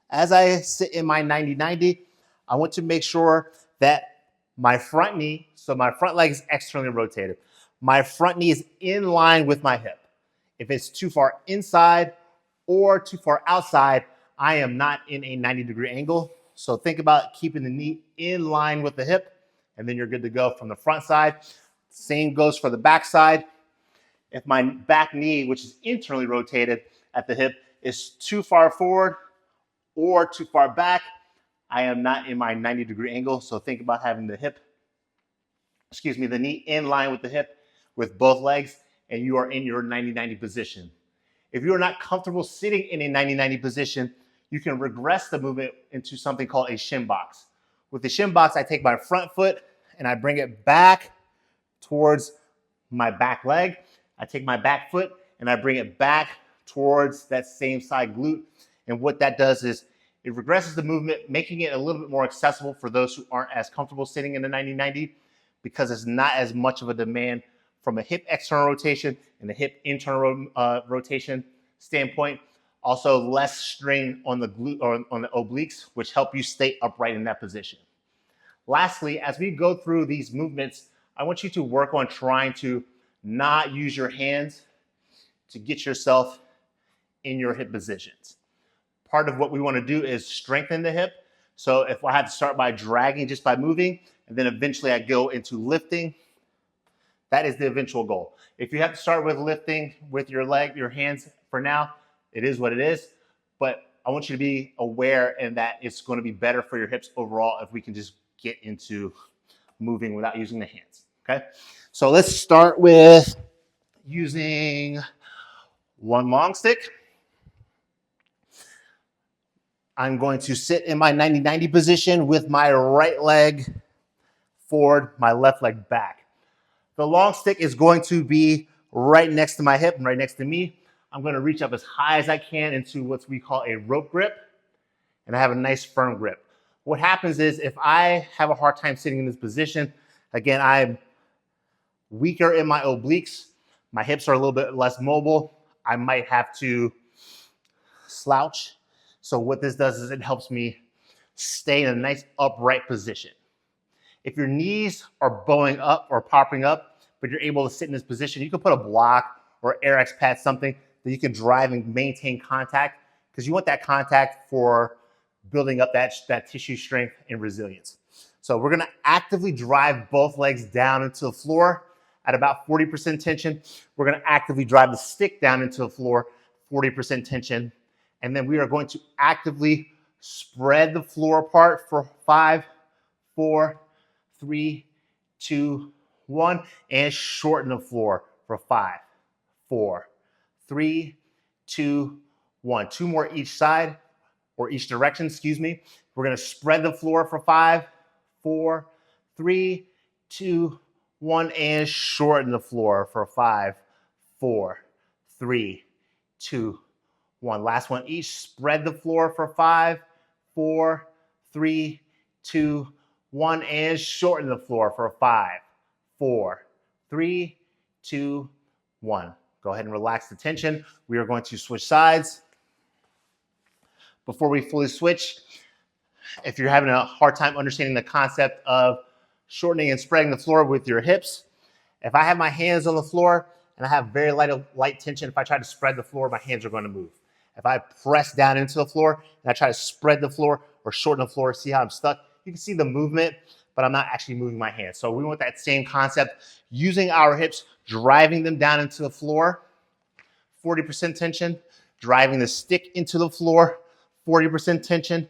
As I sit in my 90-90, I want to make sure that my front knee, so my front leg is externally rotated. My front knee is in line with my hip. If it's too far inside or too far outside, I am not in a 90-degree angle. So think about keeping the knee in line with the hip, and then you're good to go from the front side. Same goes for the back side. If my back knee, which is internally rotated at the hip, is too far forward or too far back, I am not in my 90-degree angle. So think about having the knee in line with the hip with both legs, and you are in your 90-90 position. If you are not comfortable sitting in a 90-90 position, you can regress the movement into something called a shin box. With the shin box, I take my front foot and I bring it back towards my back leg. I take my back foot and I bring it back towards that same side glute. And what that does is it regresses the movement, making it a little bit more accessible for those who aren't as comfortable sitting in the 90-90 because it's not as much of a demand from a hip external rotation and a hip internal rotation standpoint. Also less strain on the glute or on the obliques, which help you stay upright in that position. Lastly, as we go through these movements, I want you to work on trying to not use your hands to get yourself in your hip positions. Part of what we want to do is strengthen the hip. So if I have to start by dragging just by moving, and then eventually I go into lifting, that is the eventual goal. If you have to start with lifting with your hands for now, it is what it is. But I want you to be aware and that it's going to be better for your hips overall if we can just get into moving without using the hands. Okay? So let's start with using one long stick. I'm going to sit in my 90-90 position with my right leg forward, my left leg back. The long stick is going to be right next to my hip and right next to me. I'm going to reach up as high as I can into what we call a rope grip, and I have a nice firm grip. What happens is if I have a hard time sitting in this position, again, I'm weaker in my obliques, my hips are a little bit less mobile, I might have to slouch. So what this does is it helps me stay in a nice upright position. If your knees are bowing up or popping up, but you're able to sit in this position, you can put a block or AirX pad, something that you can drive and maintain contact, because you want that contact for building up that tissue strength and resilience. So we're gonna actively drive both legs down into the floor at about 40% tension. We're gonna actively drive the stick down into the floor, 40% tension. And then we are going to actively spread the floor apart for 5, 4, 3, 2, 1, and shorten the floor for 5, 4, 3, 2, 1. 2 more each side or each direction, excuse me. We're going to spread the floor for 5, 4, 3, 2, 1, and shorten the floor for 5, 4, 3, 2, 1. Last one each. Spread the floor for 5, 4, 3, 2, 1, and shorten the floor for 5, 4, 3, 2, 1. Go ahead and relax the tension. We are going to switch sides. Before we fully switch, if you're having a hard time understanding the concept of shortening and spreading the floor with your hips, if I have my hands on the floor and I have very light tension, if I try to spread the floor, my hands are going to move. If I press down into the floor and I try to spread the floor or shorten the floor, see how I'm stuck? You can see the movement, but I'm not actually moving my hands. So we want that same concept, using our hips, driving them down into the floor, 40% tension, driving the stick into the floor, 40% tension.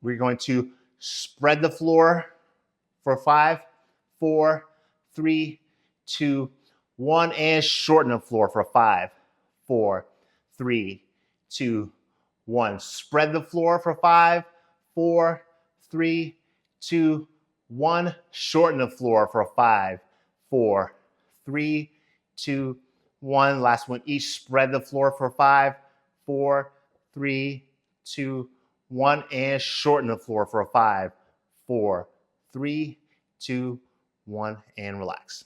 We're going to spread the floor for 5, 4, 3, 2, 1, and shorten the floor for 5, 4, 3, 2, 1. Spread the floor for 5, 4, 3, 2, 1. Shorten the floor for 5, 4, 3, 2, 1. Last one each. Spread the floor for 5, 4, 3, 2, 1. And shorten the floor for 5, 4, 3, 2, 1. And relax.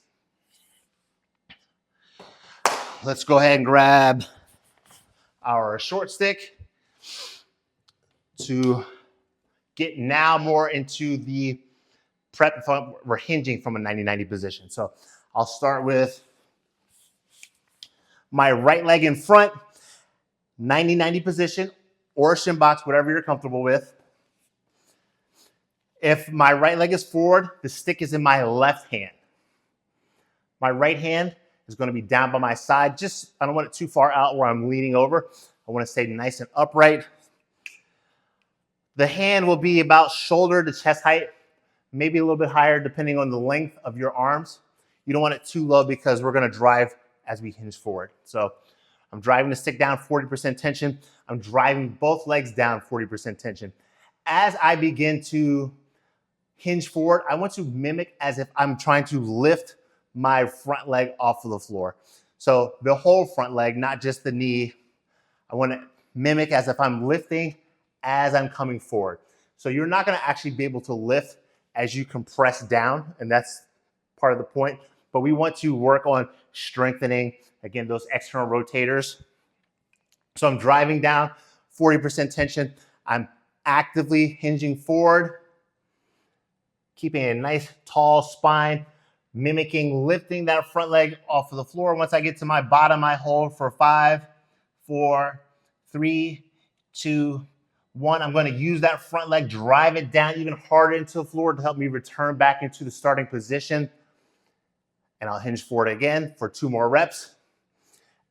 Let's go ahead and grab our short stick. to get now more into the prep. We're hinging from a 90-90 position. So I'll start with my right leg in front, 90-90 position, or shin box, whatever you're comfortable with. If my right leg is forward, the stick is in my left hand. My right hand is going to be down by my side. Just, I don't want it too far out where I'm leaning over. I want to stay nice and upright. The hand will be about shoulder to chest height, maybe a little bit higher depending on the length of your arms. You don't want it too low because we're going to drive as we hinge forward. So I'm driving the stick down 40% tension. I'm driving both legs down 40% tension. As I begin to hinge forward, I want to mimic as if I'm trying to lift my front leg off of the floor. So the whole front leg, not just the knee. I want to mimic as if I'm lifting as I'm coming forward. So you're not going to actually be able to lift as you compress down, and that's part of the point. But we want to work on strengthening, again, those external rotators. So I'm driving down 40% tension. I'm actively hinging forward, keeping a nice tall spine, mimicking lifting that front leg off of the floor. Once I get to my bottom, I hold for 5, 4, 3, 2, 1. I'm going to use that front leg, drive it down even harder into the floor to help me return back into the starting position. And I'll hinge forward again for 2 more reps.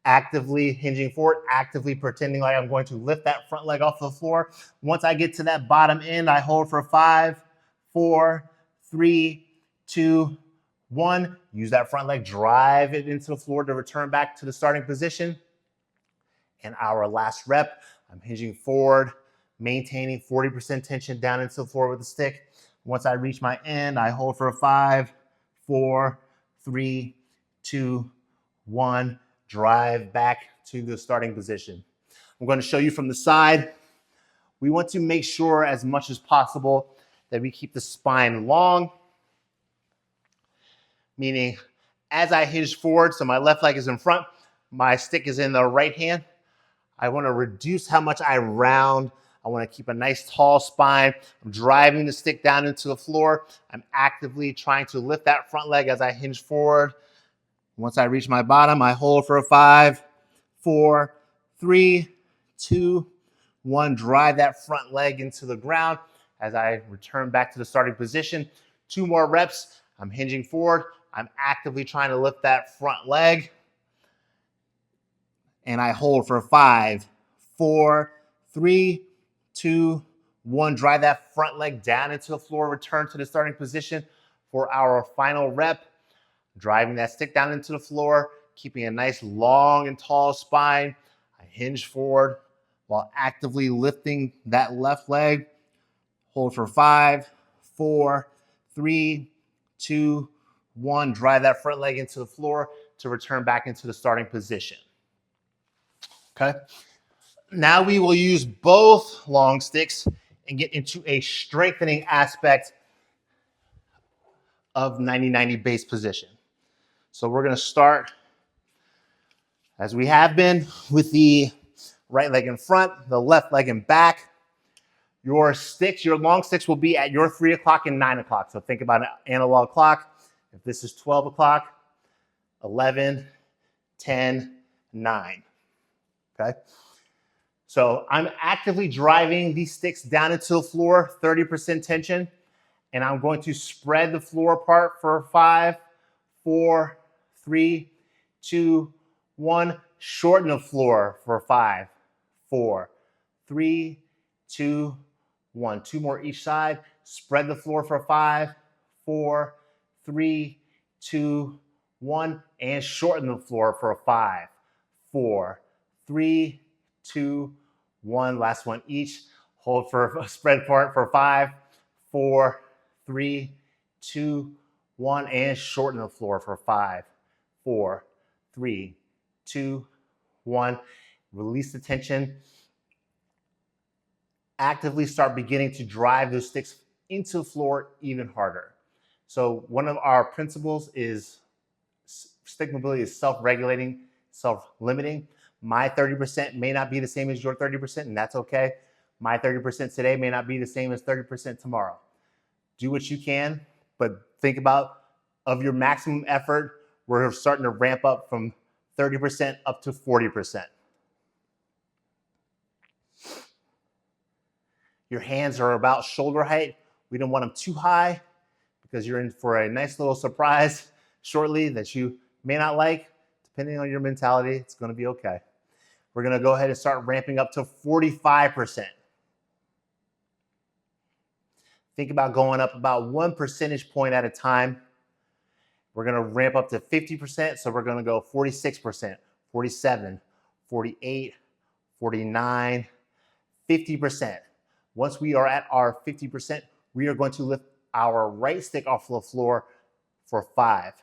Actively hinging forward, actively pretending like I'm going to lift that front leg off the floor. Once I get to that bottom end, I hold for 5, 4, 3, 2, 1. Use that front leg, drive it into the floor to return back to the starting position. And our last rep, I'm hinging forward, maintaining 40% tension down into the floor with the stick. Once I reach my end, I hold for 5, 4, 3, 2, 1. Drive back to the starting position. I'm going to show you from the side. We want to make sure as much as possible that we keep the spine long, meaning as I hinge forward, so my left leg is in front, my stick is in the right hand. I want to reduce how much I round. I want to keep a nice tall spine. I'm driving the stick down into the floor. I'm actively trying to lift that front leg as I hinge forward. Once I reach my bottom, I hold for 5, 4, 3, 2, 1. Drive that front leg into the ground as I return back to the starting position. 2 more reps. I'm hinging forward. I'm actively trying to lift that front leg. And I hold for 5, 4, 3, 2, 1. Drive that front leg down into the floor. Return to the starting position for our final rep. Driving that stick down into the floor, keeping a nice long and tall spine. I hinge forward while actively lifting that left leg. Hold for 5, 4, 3, 2, 1. Drive that front leg into the floor to return back into the starting position. Okay. Now we will use both long sticks and get into a strengthening aspect of 90-90 base position. So we're going to start, as we have been, with the right leg in front, the left leg in back. Your sticks, your long sticks will be at your 3 o'clock and 9 o'clock. So think about an analog clock. If this is 12 o'clock, 11, 10, 9. Okay? So I'm actively driving these sticks down into the floor, 30% tension, and I'm going to spread the floor apart for 5, 4, 3, 2, 1. Shorten the floor for 5, 4, 3, 2, 1. 2 more each side. Spread the floor for 5, 4, 3, 2, 1. And shorten the floor for 5, 4, 3, 2, 1. Last one each. Hold for spread apart for 5, 4, 3, 2, 1. And shorten the floor for 5, 4, 3, 2, 1. Release the tension. Actively start beginning to drive those sticks into the floor even harder. So one of our principles is stick mobility is self-regulating, self-limiting. My 30% may not be the same as your 30%, and that's okay. My 30% today may not be the same as 30% tomorrow. Do what you can, but think about of your maximum effort, we're starting to ramp up from 30% up to 40%. Your hands are about shoulder height. We don't want them too high because you're in for a nice little surprise shortly that you may not like. Depending on your mentality, it's going to be okay. We're going to go ahead and start ramping up to 45%. Think about going up about 1 percentage point at a time. We're going to ramp up to 50%. So we're going to go 46%, 47, 48, 49, 50%. Once we are at our 50%, we are going to lift our right stick off the floor for 5,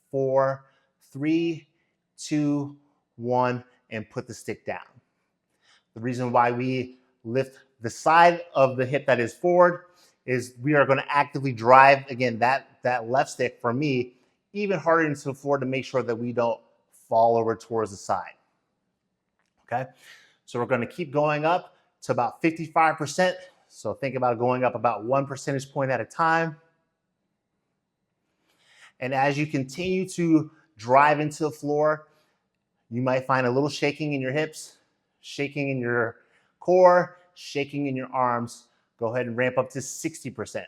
4, 3, 2, 1, and put the stick down. The reason why we lift the side of the hip that is forward is we are going to actively drive, again, that left stick for me even harder into the floor to make sure that we don't fall over towards the side. Okay, so we're going to keep going up to about 55%. So think about going up about 1 percentage point at a time. And as you continue to drive into the floor, you might find a little shaking in your hips, shaking in your core, shaking in your arms. Go ahead and ramp up to 60%.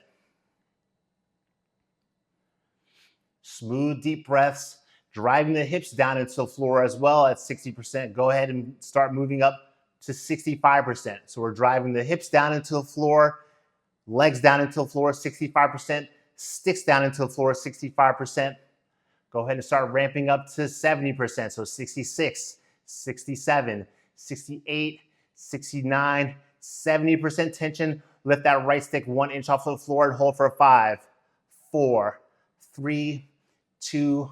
Smooth, deep breaths, driving the hips down into the floor as well at 60%. Go ahead and start moving up to 65%. So we're driving the hips down into the floor, legs down into the floor, 65%, sticks down into the floor, 65%. Go ahead and start ramping up to 70%. So 66, 67, 68, 69, 70% tension. Lift that right stick 1 inch off the floor and hold for 5, 4, 3, 2,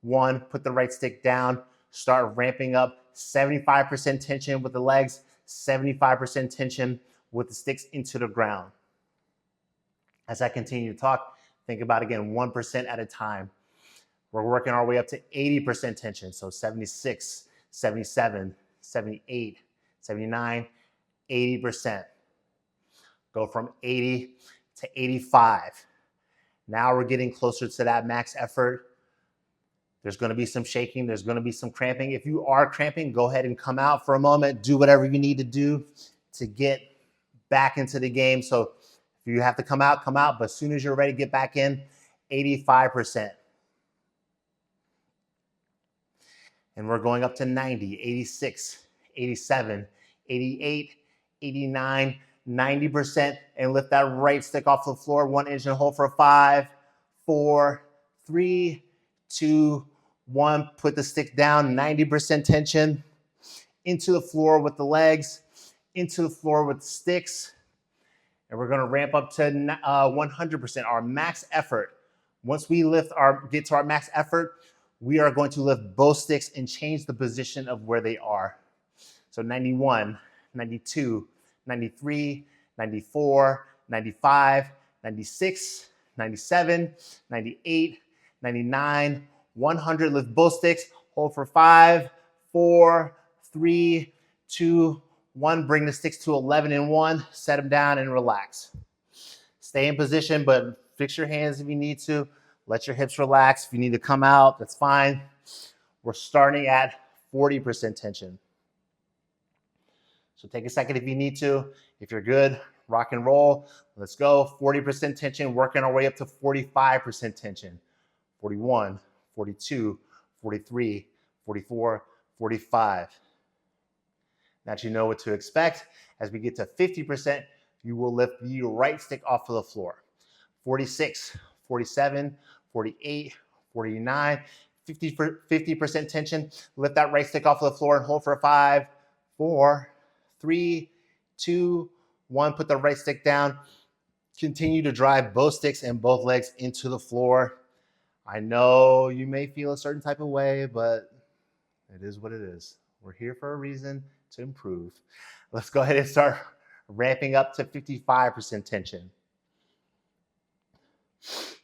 1. Put the right stick down. Start ramping up 75% tension with the legs, 75% tension with the sticks into the ground. As I continue to talk, think about, again, 1% at a time. We're working our way up to 80% tension. So 76, 77, 78, 79, 80%. Go from 80 to 85. Now we're getting closer to that max effort. There's going to be some shaking. There's going to be some cramping. If you are cramping, go ahead and come out for a moment. Do whatever you need to do to get back into the game. So if you have to come out, come out. But as soon as you're ready to get back in, 85%. And we're going up to 90, 86, 87, 88, 89, 90%. And lift that right stick off the floor, 1 inch and hold for 5, 4, 3, 2, 1. Put the stick down, 90% tension. Into the floor with the legs, into the floor with the sticks. And we're going to ramp up to 100%, our max effort. Once we get to our max effort, we are going to lift both sticks and change the position of where they are. So 91, 92, 93, 94, 95, 96, 97, 98, 99, 100. Lift both sticks. Hold for 5, 4, 3, 2, 1. Bring the sticks to 11 and 1. Set them down and relax. Stay in position, but fix your hands if you need to. Let your hips relax. If you need to come out, that's fine. We're starting at 40% tension. So take a second if you need to. If you're good, rock and roll. Let's go. 40% tension, working our way up to 45% tension. 41, 42, 43, 44, 45. Now that you know what to expect, as we get to 50%, you will lift the right stick off of the floor. 46, 47, 48, 49, 50% tension. Lift that right stick off of the floor and hold for 5, 4, 3, 2, 1. Put the right stick down. Continue to drive both sticks and both legs into the floor. I know you may feel a certain type of way, but it is what it is. We're here for a reason, to improve. Let's go ahead and start ramping up to 55% tension.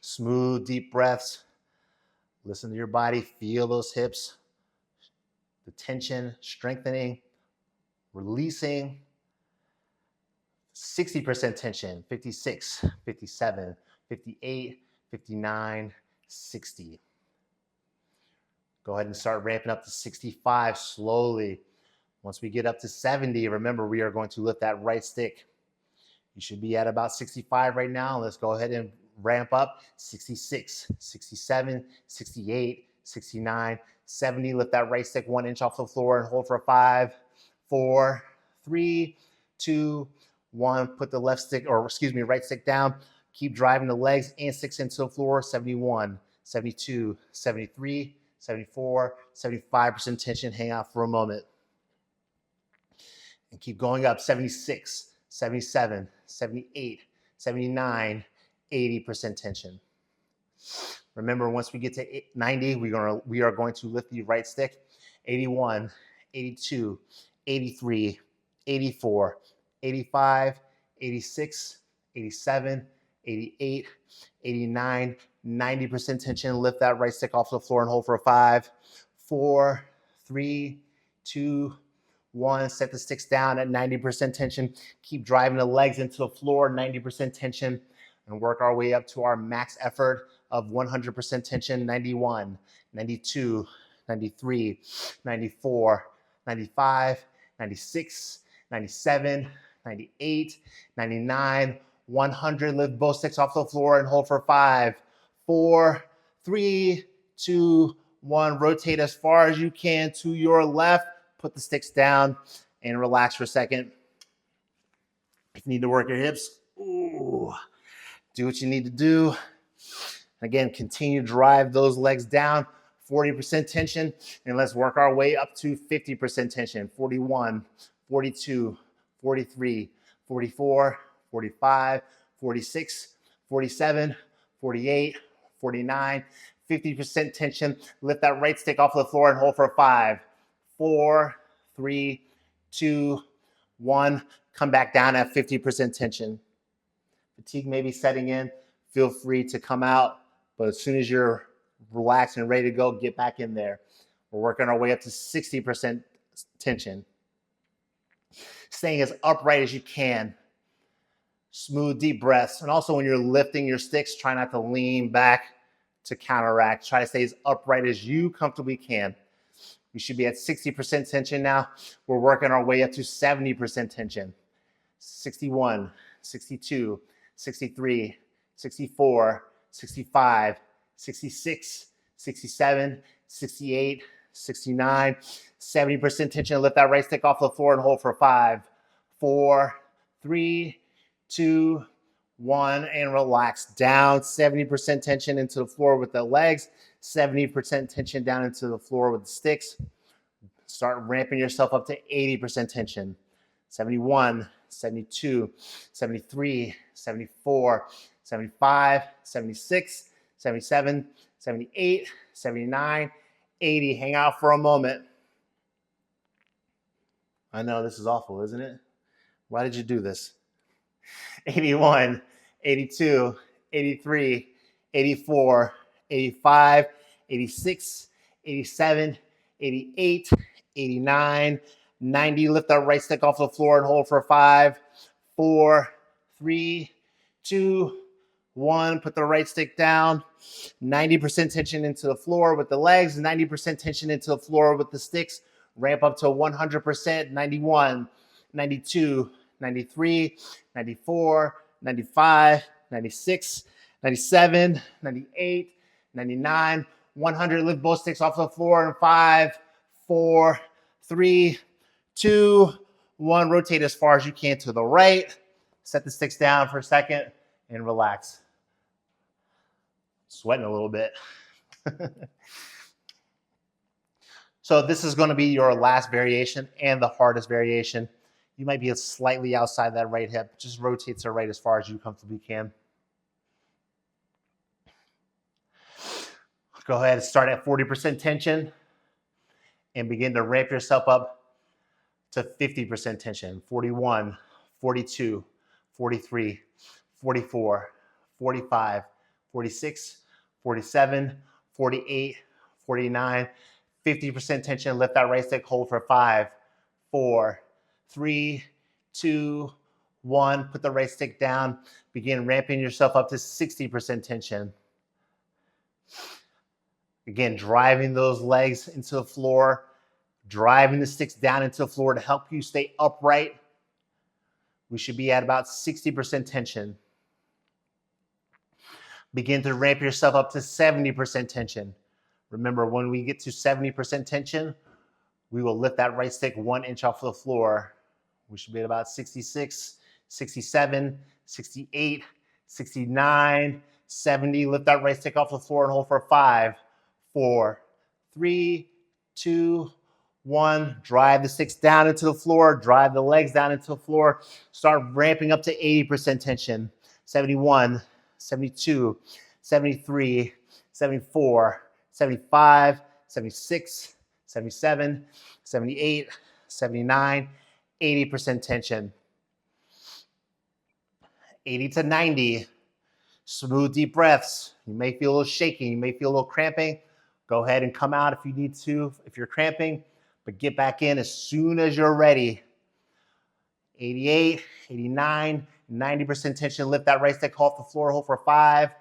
Smooth, deep breaths. Listen to your body. Feel those hips. The tension strengthening, releasing. 60% tension, 56, 57, 58, 59, 60. Go ahead and start ramping up to 65 slowly. Once we get up to 70, remember we are going to lift that right stick. You should be at about 65 right now. Let's go ahead and ramp up. 66, 67, 68, 69, 70. Lift that right stick 1 inch off the floor and hold for 5, 4, 3, 2, 1. Put the left stick, or excuse me, right stick down. Keep driving the legs and sticks into the floor. 71, 72, 73, 74, 75% tension. Hang out for a moment. And keep going up. 76, 77, 78, 79, 80% tension. Remember, once we get to 90, we are going to lift the right stick. 81, 82, 83, 84, 85, 86, 87, 88, 89, 90% tension. Lift that right stick off the floor and hold for 5, 4, 3, 2, 1. Set the sticks down at 90% tension. Keep driving the legs into the floor, 90% tension, and work our way up to our max effort of 100% tension. 91, 92, 93, 94, 95, 96, 97, 98, 99, 100. Lift both sticks off the floor and hold for 5, 4, 3, 2, 1. Rotate as far as you can to your left. Put the sticks down and relax for a second. If you need to work your hips, do what you need to do. Again, continue to drive those legs down, 40% tension, and let's work our way up to 50% tension. 41, 42, 43, 44, 45, 46, 47, 48, 49, 50% tension. Lift that right stick off the floor and hold for 5, 4, 3, 2, 1. Come back down at 50% tension. Fatigue may be setting in. Feel free to come out, but as soon as you're relaxed and ready to go, get back in there. We're working our way up to 60% tension. Staying as upright as you can. Smooth, deep breaths. And also when you're lifting your sticks, try not to lean back to counteract. Try to stay as upright as you comfortably can. We should be at 60% tension now. We're working our way up to 70% tension. 61, 62, 63, 64, 65, 66, 67, 68, 69, 70% tension. Lift that right stick off the floor and hold for 5, 4, 3, 2, 1, and relax. Down 70% tension into the floor with the legs, 70% tension down into the floor with the sticks. Start ramping yourself up to 80% tension. 71, 72, 73, 74, 75, 76, 77, 78, 79, 80. Hang out for a moment. I know this is awful, isn't it? Why did you do this? 81, 82, 83, 84, 85, 86, 87, 88, 89, 90. Lift that right stick off the floor and hold for 5, 4, 3, 2, 1. Put the right stick down. 90% tension into the floor with the legs, 90% tension into the floor with the sticks. Ramp up to 100%. 91, 92, 93, 94, 95, 96, 97, 98, 99, 100. Lift both sticks off the floor in 5, 4, 3, 2, 1. Rotate as far as you can to the right. Set the sticks down for a second and relax. Sweating a little bit. So this is going to be your last variation and the hardest variation. You might be slightly outside that right hip. Just rotate to the right as far as you comfortably can. Go ahead and start at 40% tension and begin to ramp yourself up to 50% tension. 41, 42, 43, 44, 45, 46, 47, 48, 49, 50% tension. Lift that right stick, hold for 5, 4, 3, 2, 1, put the right stick down, begin ramping yourself up to 60% tension. Again, driving those legs into the floor, driving the sticks down into the floor to help you stay upright. We should be at about 60% tension. Begin to ramp yourself up to 70% tension. Remember, when we get to 70% tension, we will lift that right stick 1 inch off the floor. We should be at about 66, 67, 68, 69, 70. Lift that right stick off the floor and hold for 5, 4, 3, 2, 1. Drive the sticks down into the floor. Drive the legs down into the floor. Start ramping up to 80% tension. 71, 72, 73, 74, 75, 76, 77, 78, 79, 80% tension. 80 to 90. Smooth, deep breaths. You may feel a little shaking. You may feel a little cramping. Go ahead and come out if you need to, if you're cramping, but get back in as soon as you're ready. 88, 89, 90% tension. Lift that right stick off the floor. Hold for 5,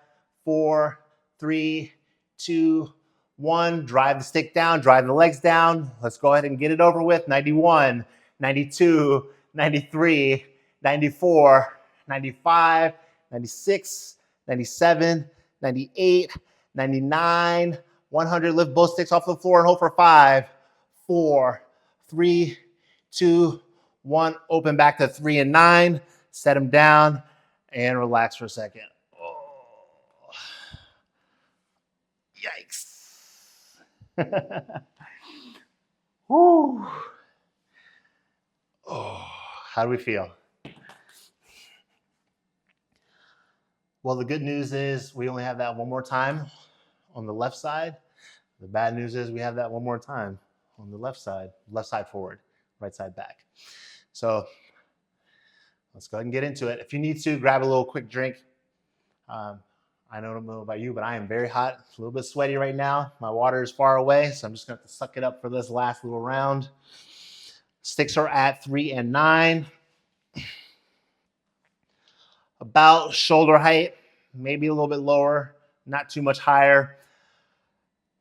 4, 3, 2, 1. Drive the stick down. Drive the legs down. Let's go ahead and get it over with. 91, 92, 93, 94, 95, 96, 97, 98, 99, 100. Lift both sticks off the floor and hold for 5, 4, 3, 2, 1. Open back to 3 and 9. Set them down and relax for a second. Oh, yikes. Woo. Oh, how do we feel? Well, the good news is we only have that one more time on the left side. The bad news is we have that one more time on the left side forward, right side back. So let's go ahead and get into it. If you need to, grab a little quick drink. I don't know about you, but I am very hot, a little bit sweaty right now. My water is far away, so I'm just going to have to suck it up for this last little round. Sticks are at 3 and 9. About shoulder height, maybe a little bit lower, not too much higher.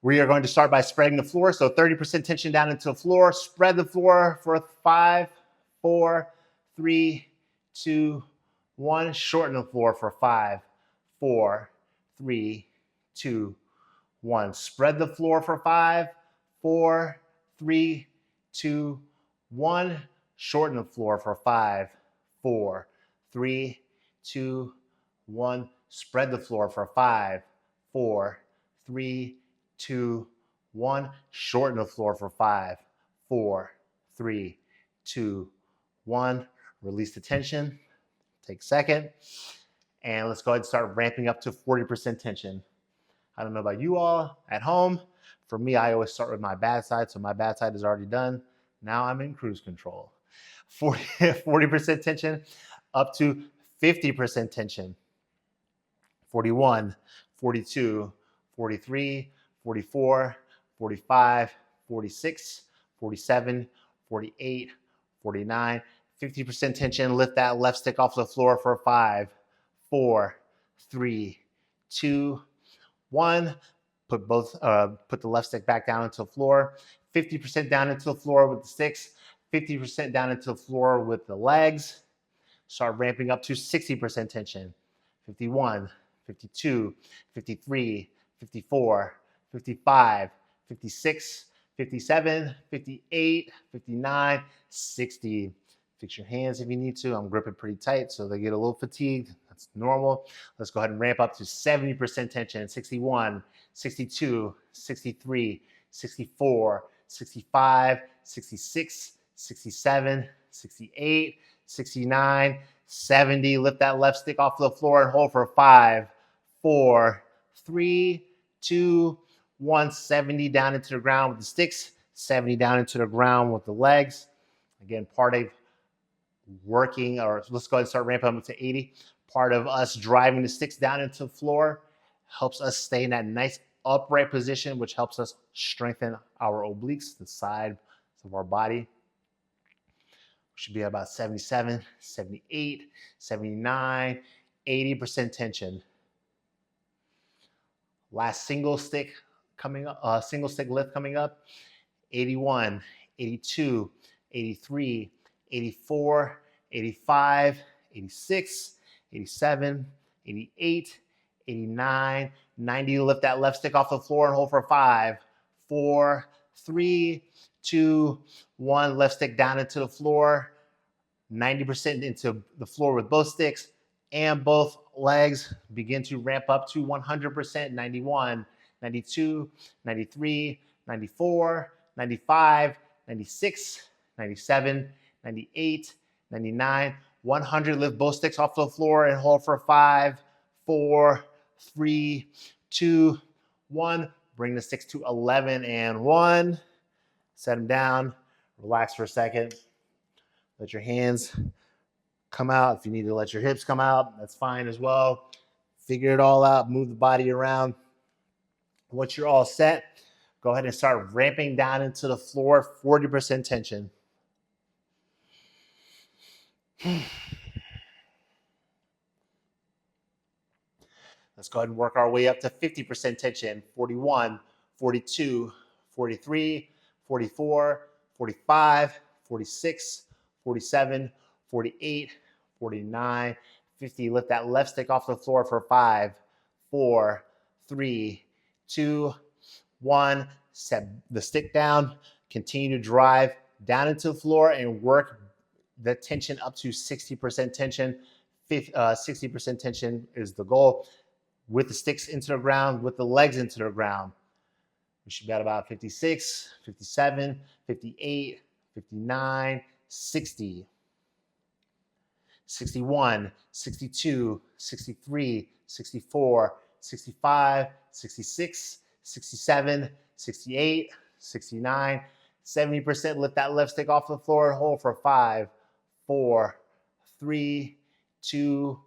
We are going to start by spreading the floor. So 30% tension down into the floor. Spread the floor for 5, 4, 3, 2, 1. Shorten the floor for 5, 4, 3, 2, 1. Spread the floor for 5, 4, 3, 2, 1. Shorten the floor for 5, 4, 3, 2, 1. Spread the floor for 5, 4, 3, 2, 1. Shorten the floor for 5, 4, 3, 2, 1. Release the tension. Take a second. And let's go ahead and start ramping up to 40% tension. I don't know about you all at home. For me, I always start with my bad side. So my bad side is already done. Now I'm in cruise control. 40% tension up to 50% tension. 41, 42, 43, 44, 45, 46, 47, 48, 49, 50% tension. Lift that left stick off the floor for 5, 4, 3, 2, 1. Put the left stick back down into the floor. 50% down into the floor with the sticks. 50% down into the floor with the legs. Start ramping up to 60% tension. 51, 52, 53, 54, 55, 56, 57, 58, 59, 60. Fix your hands if you need to. I'm gripping pretty tight, so they get a little fatigued. That's normal. Let's go ahead and ramp up to 70% tension. 61, 62, 63, 64, 65, 66, 67, 68, 69, 70. Lift that left stick off the floor and hold for 5, 4, 3, 2, 1. 70 down into the ground with the sticks. 70 down into the ground with the legs. Again, part of working, or let's go ahead and start ramping up to 80. Part of us driving the sticks down into the floor helps us stay in that nice upright position, which helps us strengthen our obliques, the sides of our body. Should be at about 77, 78, 79, 80% tension. Last single stick coming up, single stick lift coming up. 81, 82, 83, 84, 85, 86, 87, 88, 89, 90. Lift that left stick off the floor and hold for 5, 4, 3, 2, 1. Left stick down into the floor. 90% into the floor with both sticks, and both legs begin to ramp up to 100%. 91, 92, 93, 94, 95, 96, 97, 98, 99, 100. Lift both sticks off the floor and hold for 5, 4, 3, 2, 1. Bring the sticks to 11 and 1. Set them down. Relax for a second. Let your hands come out. If you need to let your hips come out, that's fine as well. Figure it all out. Move the body around. Once you're all set, go ahead and start ramping down into the floor, 40% tension. Let's go ahead and work our way up to 50% tension. 41, 42, 43, 44, 45, 46, 47, 48, 49, 50. Lift that left stick off the floor for 5, 4, 3, 2, 1. Set the stick down. Continue to drive down into the floor and work the tension up to 60% tension. 60% tension is the goal. With the sticks into the ground, with the legs into the ground. We should be at about 56, 57, 58, 59, 60, 61, 62, 63, 64, 65, 66, 67, 68, 69, 70%. Lift that left stick off the floor and hold for 5, 4, 3, 2,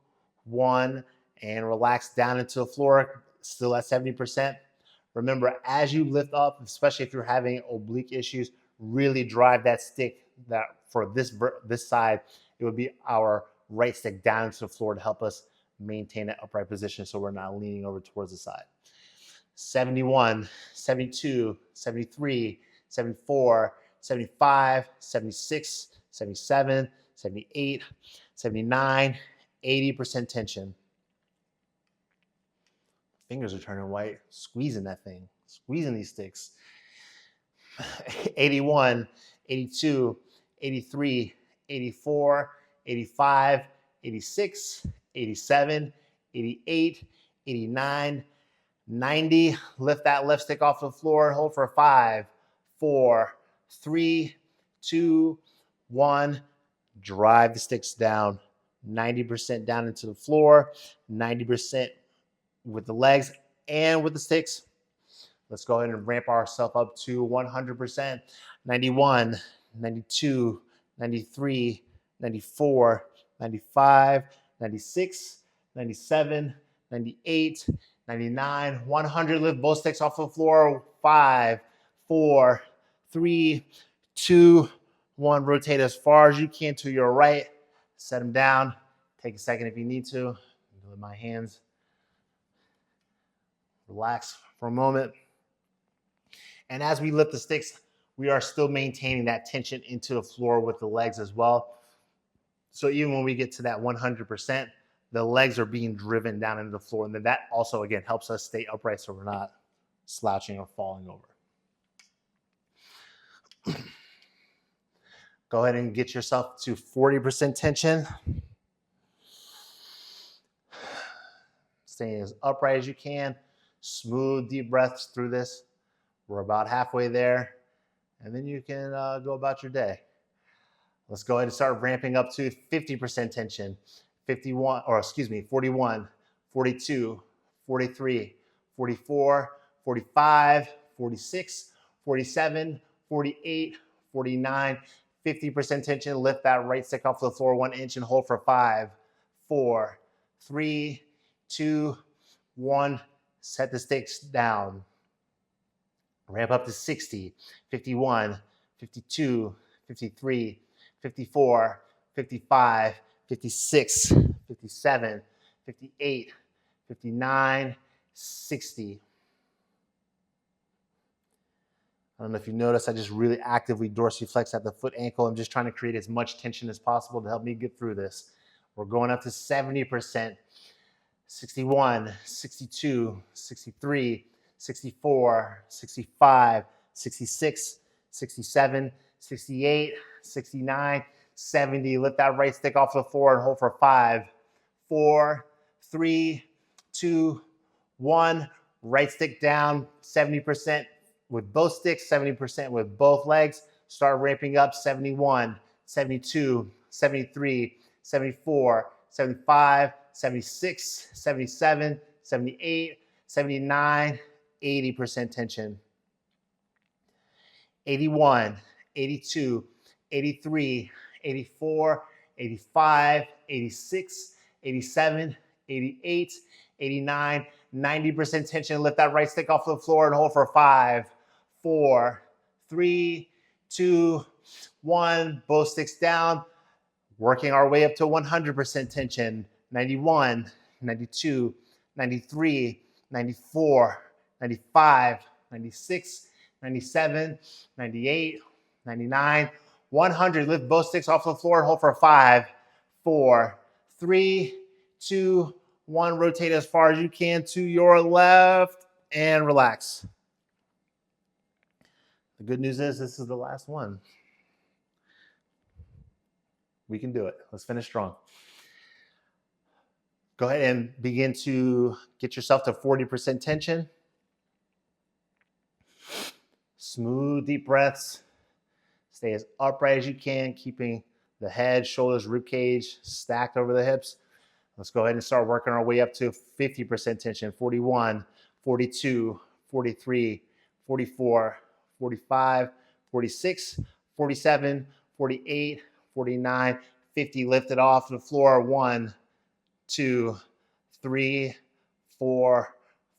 1. And relax down into the floor, still at 70%. Remember, as you lift up, especially if you're having oblique issues, really drive that stick. That for this side, it would be our right stick down into the floor to help us maintain an upright position so we're not leaning over towards the side. 71, 72, 73, 74, 75, 76, 77, 78, 79, 80% tension. Fingers are turning white, squeezing that thing, squeezing these sticks. 81, 82, 83, 84, 85, 86, 87, 88, 89, 90. Lift that left stick off the floor, hold for 5, 4, 3, 2, 1. Drive the sticks down, 90% down into the floor, 90% with the legs and with the sticks. Let's go ahead and ramp ourselves up to 100%. 91, 92, 93, 94, 95, 96, 97, 98, 99, 100. Lift both sticks off the floor. 5, 4, 3, 2, 1. Rotate as far as you can to your right. Set them down. Take a second if you need to. With my hands. Relax for a moment. And as we lift the sticks, we are still maintaining that tension into the floor with the legs as well. So even when we get to that 100%, the legs are being driven down into the floor. And then that also, again, helps us stay upright so we're not slouching or falling over. Go ahead and get yourself to 40% tension. Staying as upright as you can. Smooth, deep breaths through this. We're about halfway there. And then you can go about your day. Let's go ahead and start ramping up to 50% tension. 41, 42, 43, 44, 45, 46, 47, 48, 49, 50% tension. Lift that right stick off the floor 1 inch and hold for 5, 4, 3, 2, 1. Set the sticks down. Ramp up to 60, 51, 52, 53, 54, 55, 56, 57, 58, 59, 60. I don't know if you notice, I just really actively dorsiflex at the foot ankle. I'm just trying to create as much tension as possible to help me get through this. We're going up to 70%, 61, 62, 63, 64, 65, 66, 67, 68, 69, 70. Lift that right stick off the floor and hold for 5, 4, 3, 2, 1. Right stick down, 70% with both sticks, 70% with both legs. Start ramping up, 71, 72, 73, 74, 75, 76, 77, 78, 79, 80% tension. 81, 82, 83, 84, 85, 86, 87, 88, 89, 90% tension. Lift that right stick off the floor and hold for 5, 4, 3, 2, 1. Both sticks down. Working our way up to 100% tension. 91, 92, 93, 94, 95, 96, 97, 98, 99, 100. Lift both sticks off the floor and hold for 5, 4, 3, 2, 1. Rotate as far as you can to your left and relax. The good news is this is the last one. We can do it. Let's finish strong. Go ahead and begin to get yourself to 40% tension. Smooth, deep breaths. Stay as upright as you can, keeping the head, shoulders, rib cage stacked over the hips. Let's go ahead and start working our way up to 50% tension. 41, 42, 43, 44, 45, 46, 47, 48, 49, 50. Lift it off the floor. 1, 2, 3, 4,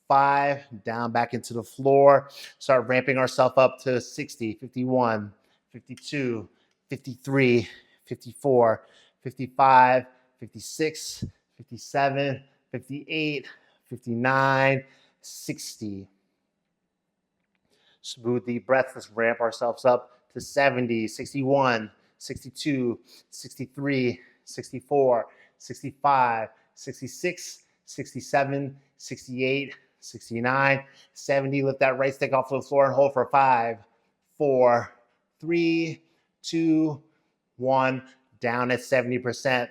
5. Down back into the floor. Start ramping ourselves up to 60, 51, 52, 53, 54, 55, 56, 57, 58, 59, 60. Smooth deep breath. Let's ramp ourselves up to 70, 61, 62, 63, 64, 65, 66, 67, 68, 69, 70. Lift that right stick off the floor and hold for 5, 4, 3, 2, 1. Down at 70%.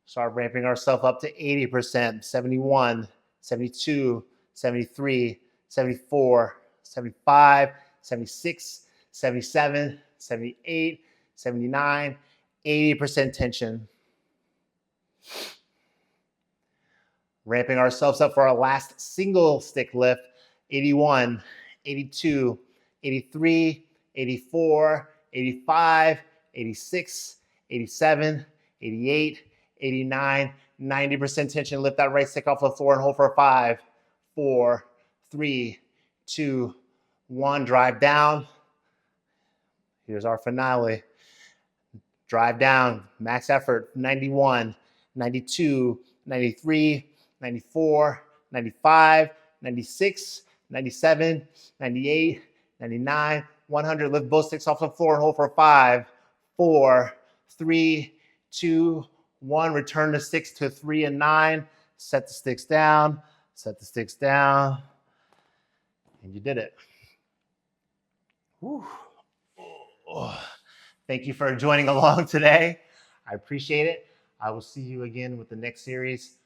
Start ramping ourselves up to 80%, 71, 72, 73, 74, 75, 76, 77, 78, 79, 80% tension. Ramping ourselves up for our last single stick lift. 81, 82, 83, 84, 85, 86, 87, 88, 89, 90% tension. Lift that right stick off the floor and hold for 5, 4, 3, 2, 1. Drive down. Here's our finale. Drive down. Max effort. 91, 92, 93, 94, 95, 96, 97, 98, 99, 100. Lift both sticks off the floor and hold for 5, 4, 3, 2, 1. Return the sticks to 3 and 9. Set the sticks down. Set the sticks down. And you did it. Whew. Oh. Thank you for joining along today. I appreciate it. I will see you again with the next series.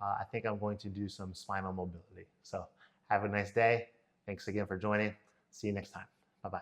I think I'm going to do some spinal mobility. So have a nice day. Thanks again for joining. See you next time. Bye-bye.